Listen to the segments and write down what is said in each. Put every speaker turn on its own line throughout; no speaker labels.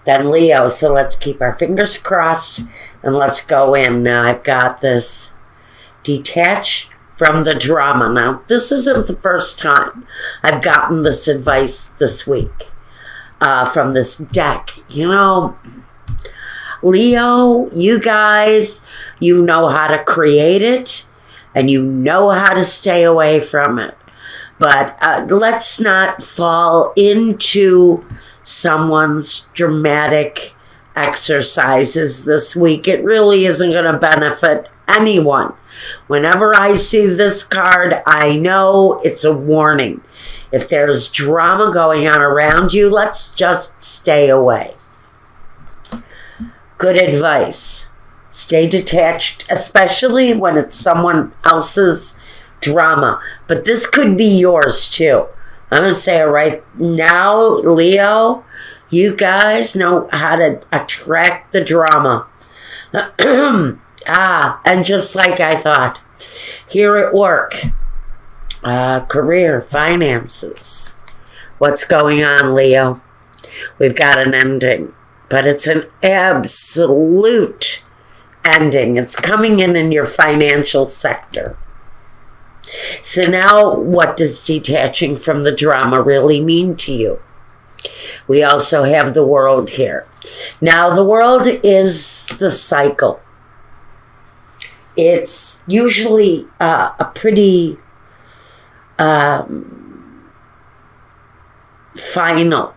then Leo. So let's keep our fingers crossed and let's go in. Now I've got this detach from the drama. Now, this isn't the first time I've gotten this advice this week from this deck. You know, Leo, you guys, you know how to create it and you know how to stay away from it. But let's not fall into someone's dramatic exercises this week. It really isn't going to benefit anyone. Whenever I see this card, I know it's a warning. If there's drama going on around you, let's just stay away. Good advice. Stay detached, especially when it's someone else's drama. But this could be yours too. I'm going to say it right now, Leo, you guys know how to attract the drama. And just like I thought, here at work, career, finances. What's going on, Leo? We've got an ending, but it's an absolute ending. It's coming in your financial sector. So now, what does detaching from the drama really mean to you? We also have the world here. Now, the world is the cycle. It's usually a pretty final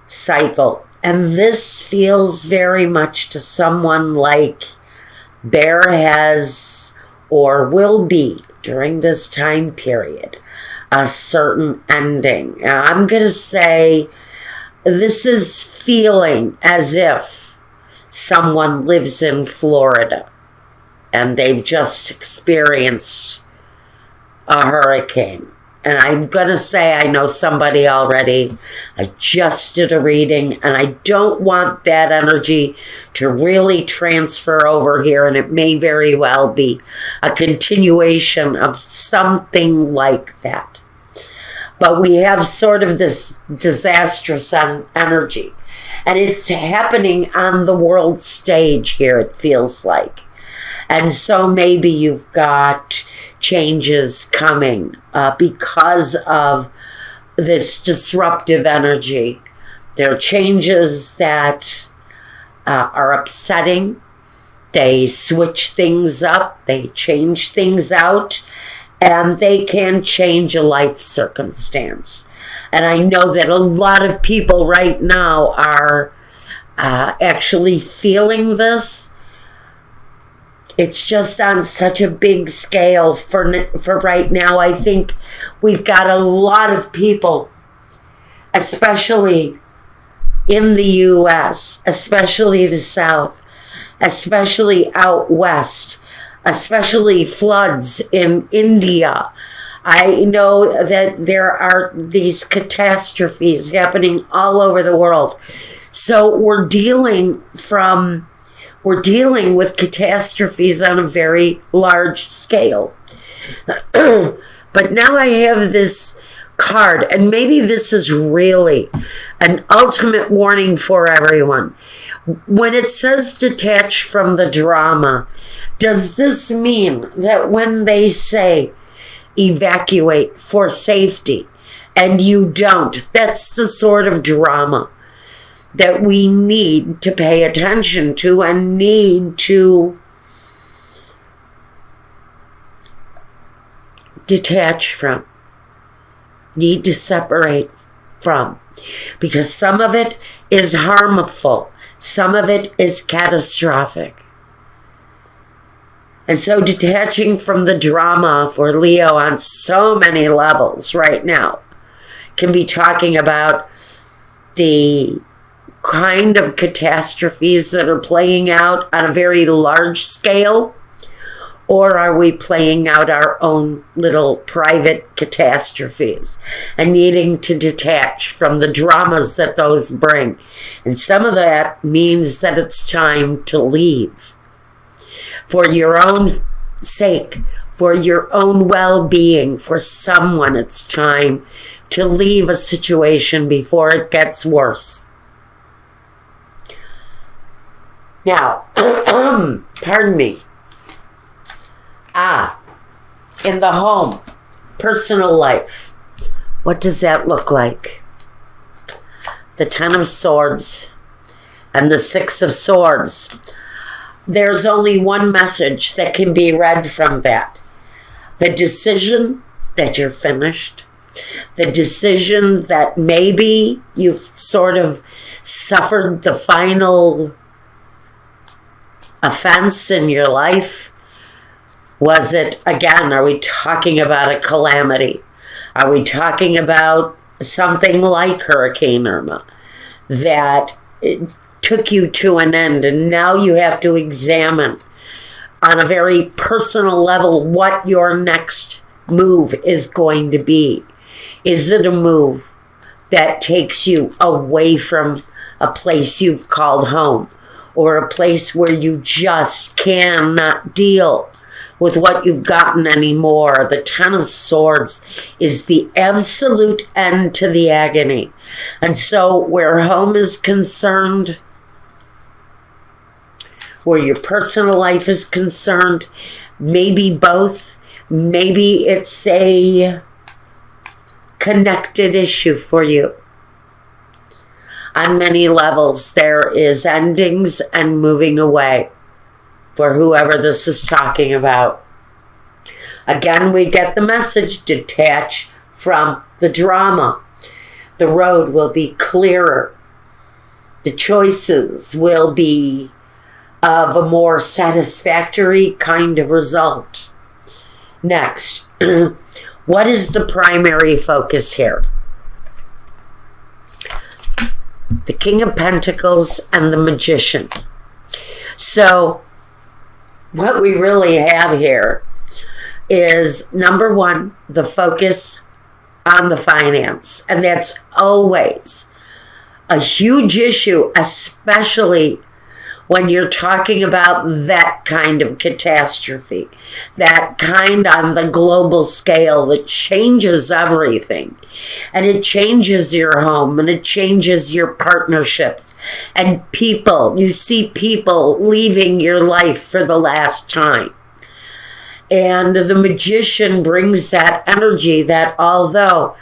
cycle. And this feels very much to someone like Bear has or will be during this time period a certain ending. I'm going to say this is feeling as if someone lives in Florida and they've just experienced a hurricane. And I'm going to say I know somebody already. I just did a reading and I don't want that energy to really transfer over here. And it may very well be a continuation of something like that. But we have sort of this disastrous energy. And it's happening on the world stage here, it feels like. And so maybe you've got changes coming because of this disruptive energy. There are changes that are upsetting. They switch things up. They change things out. And they can change a life circumstance. And I know that a lot of people right now are actually feeling this. It's just on such a big scale for right now. I think we've got a lot of people, especially in the U.S., especially the South, especially out West, especially floods in India. I know that there are these catastrophes happening all over the world. So we're dealing with catastrophes on a very large scale. But now I have this card, and maybe this is really an ultimate warning for everyone. When it says detach from the drama, does this mean that when they say evacuate for safety and you don't, that's the sort of drama that we need to pay attention to and need to detach from, need to separate from, because some of it is harmful, some of it is catastrophic. And so detaching from the drama for Leo on so many levels right now can be talking about the kind of catastrophes that are playing out on a very large scale, or are we playing out our own little private catastrophes and needing to detach from the dramas that those bring? And some of that means that it's time to leave. For your own sake, for your own well-being, for someone, it's time to leave a situation before it gets worse. Now, pardon me. In the home, personal life. What does that look like? The Ten of Swords and the Six of Swords. There's only one message that can be read from that. The decision that you're finished. The decision that maybe you've sort of suffered the final offense in your life. Was it, again, are we talking about a calamity? Are we talking about something like Hurricane Irma that it took you to an end, and now you have to examine on a very personal level what your next move is going to be? Is it a move that takes you away from a place you've called home, or a place where you just cannot deal with what you've gotten anymore? The Ten of Swords is the absolute end to the agony. And so where home is concerned, where your personal life is concerned, maybe both, maybe it's a connected issue for you. On many levels, there is endings and moving away for whoever this is talking about. Again, we get the message: detach from the drama. The road will be clearer. The choices will be of a more satisfactory kind of result. Next, what is the primary focus here? The King of Pentacles and the Magician. So what we really have here is, number one, the focus on the finance. And that's always a huge issue, especially when you're talking about that kind of catastrophe, that kind on the global scale that changes everything. And it changes your home, and it changes your partnerships and people. You see people leaving your life for the last time. And the Magician brings that energy that although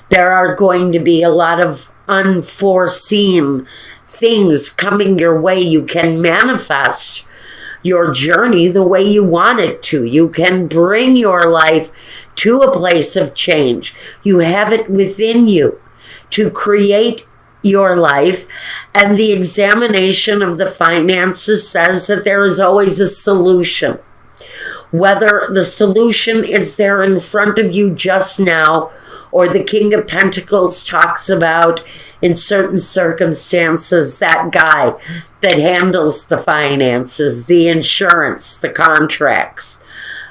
there are going to be a lot of unforeseen things coming your way, you can manifest your journey the way you want it to. You can bring your life to a place of change. You have it within you to create your life. And the examination of the finances says that there is always a solution. Whether the solution is there in front of you just now, or the King of Pentacles talks about, in certain circumstances, that guy that handles the finances, the insurance, the contracts,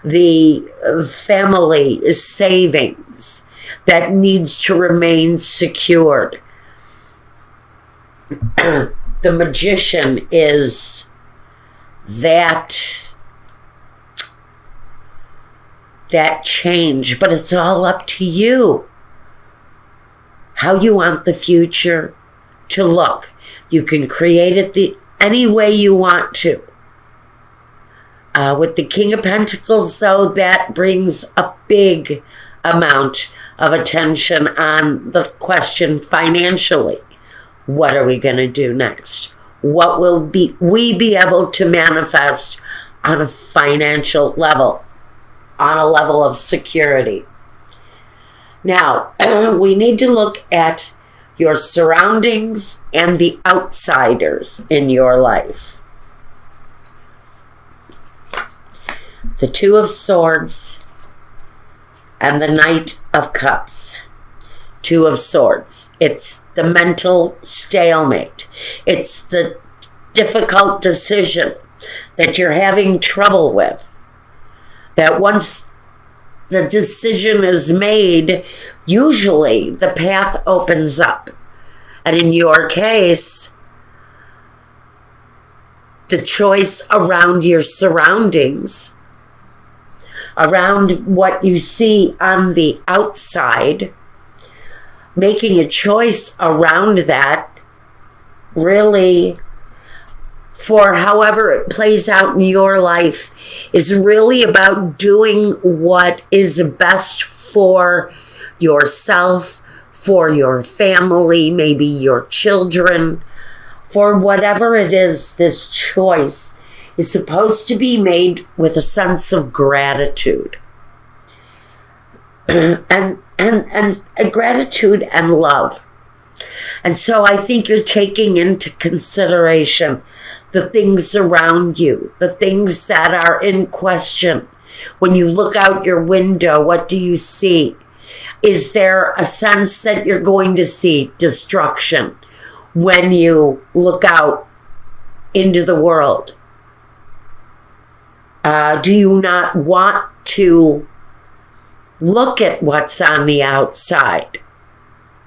the family savings that needs to remain secured. The Magician is that change, but it's all up to you how you want the future to look. You can create it any way you want to. With the King of Pentacles, though, that brings a big amount of attention on the question financially. What are we going to do next? What will we be able to manifest on a financial level, on a level of security? Now, we need to look at your surroundings and the outsiders in your life. The Two of Swords and the Knight of Cups. Two of Swords. It's the mental stalemate. It's the difficult decision that you're having trouble with. That once the decision is made, usually the path opens up. And in your case, the choice around your surroundings, around what you see on the outside, making a choice around that really for however it plays out in your life is really about doing what is best for yourself, for your family, maybe your children, for whatever it is. This choice is supposed to be made with a sense of gratitude. and gratitude and love. And so I think you're taking into consideration the things around you, the things that are in question. When you look out your window, what do you see? Is there a sense that you're going to see destruction when you look out into the world? Do you not want to look at what's on the outside?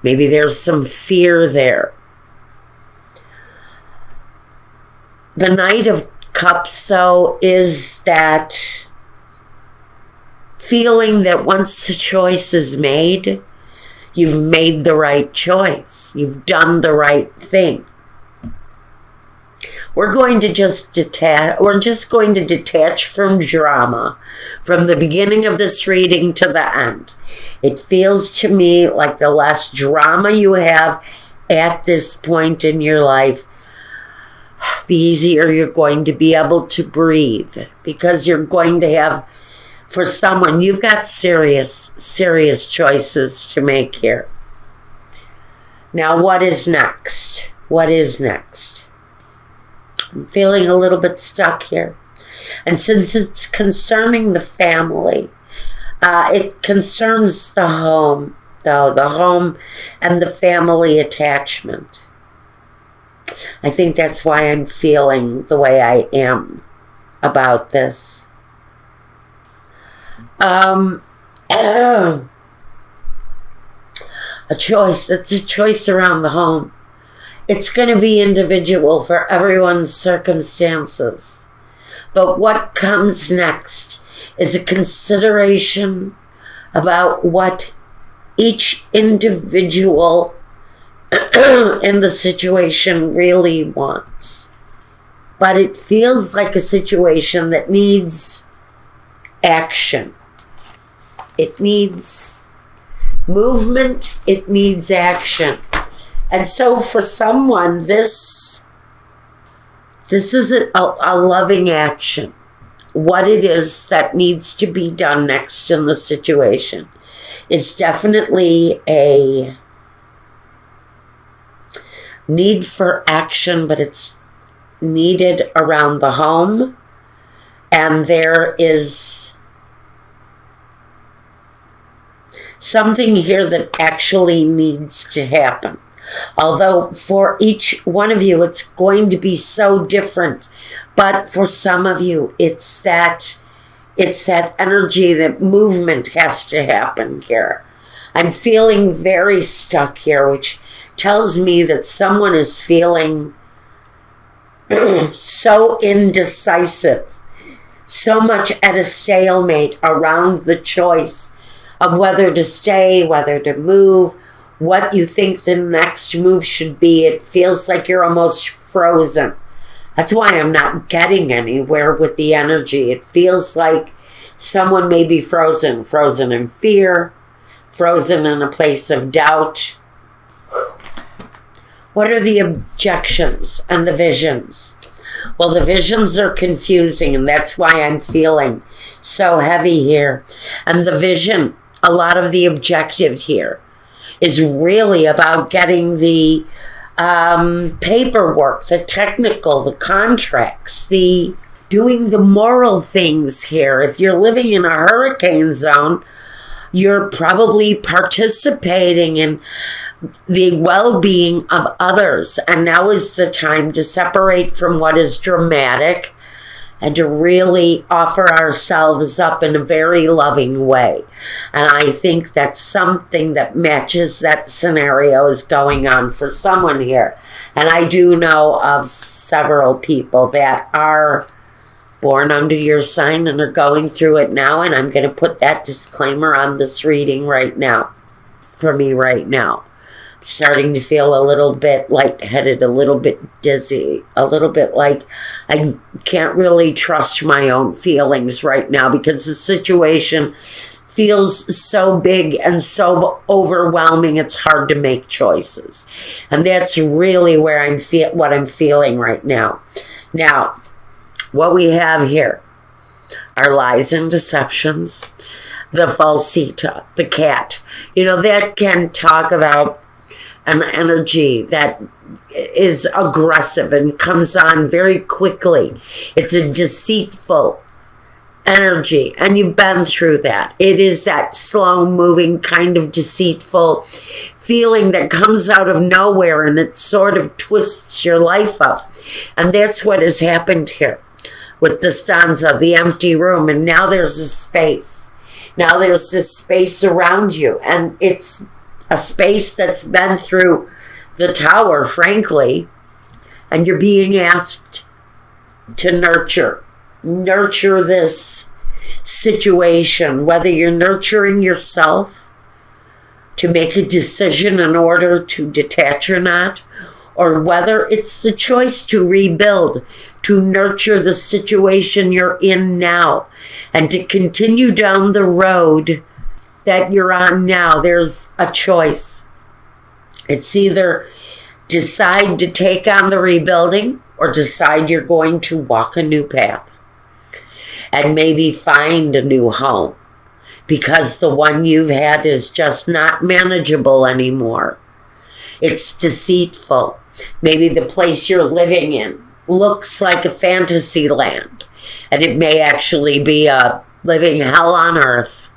Maybe there's some fear there. The Knight of Cups, though, is that feeling that once the choice is made, you've made the right choice. You've done the right thing. We're going to just detach. We're just going to detach from drama from the beginning of this reading to the end. It feels to me like the less drama you have at this point in your life, the easier you're going to be able to breathe, because you're going to have, for someone, you've got serious choices to make here. Now, what is next? What is next? I'm feeling a little bit stuck here. And since it's concerning the family, it concerns the home, though, the home and the family attachment. I think that's why I'm feeling the way I am about this. A choice. It's a choice around the home. It's going to be individual for everyone's circumstances. But what comes next is a consideration about what each individual in the situation really wants. But it feels like a situation that needs action. It needs movement. It needs action. And so for someone, this is a loving action. What it is that needs to be done next in the situation is definitely a need for action, but it's needed around the home. And there is something here that actually needs to happen. Although for each one of you, it's going to be so different. But for some of you, it's that energy, that movement has to happen here. I'm feeling very stuck here, which tells me that someone is feeling so indecisive, so much at a stalemate around the choice of whether to stay, whether to move, what you think the next move should be. It feels like you're almost frozen. That's why I'm not getting anywhere with the energy. It feels like someone may be frozen in fear, frozen in a place of doubt. What are the objections and the visions? Well, the visions are confusing, and that's why I'm feeling so heavy here. And the vision, a lot of the objective here is really about getting the paperwork, the technical, the contracts, the doing the moral things here. If you're living in a hurricane zone, you're probably participating in the well-being of others. And now is the time to separate from what is dramatic and to really offer ourselves up in a very loving way. And I think that's something that matches that scenario is going on for someone here. And I do know of several people that are born under your sign and are going through it now. And I'm going to put that disclaimer on this reading right now, for me right now. starting to feel a little bit lightheaded, a little bit dizzy, a little bit like I can't really trust my own feelings right now because the situation feels so big and so overwhelming. It's hard to make choices. And that's really where what I'm feeling right now. Now, what we have here are lies and deceptions, the falsita, the cat. That can talk about an energy that is aggressive and comes on very quickly. It's a deceitful energy, and you've been through that. It is that slow-moving kind of deceitful feeling that comes out of nowhere, and it sort of twists your life up. And that's what has happened here with the stanza, the empty room, and now there's a space. Now there's this space around you, and it's a space that's been through the tower, frankly, and you're being asked to nurture this situation, whether you're nurturing yourself to make a decision in order to detach or not, or whether it's the choice to rebuild, to nurture the situation you're in now, and to continue down the road that you're on now. There's a choice. It's either decide to take on the rebuilding or decide you're going to walk a new path and maybe find a new home because the one you've had is just not manageable anymore. It's deceitful. Maybe the place you're living in looks like a fantasy land, and it may actually be a living hell on earth.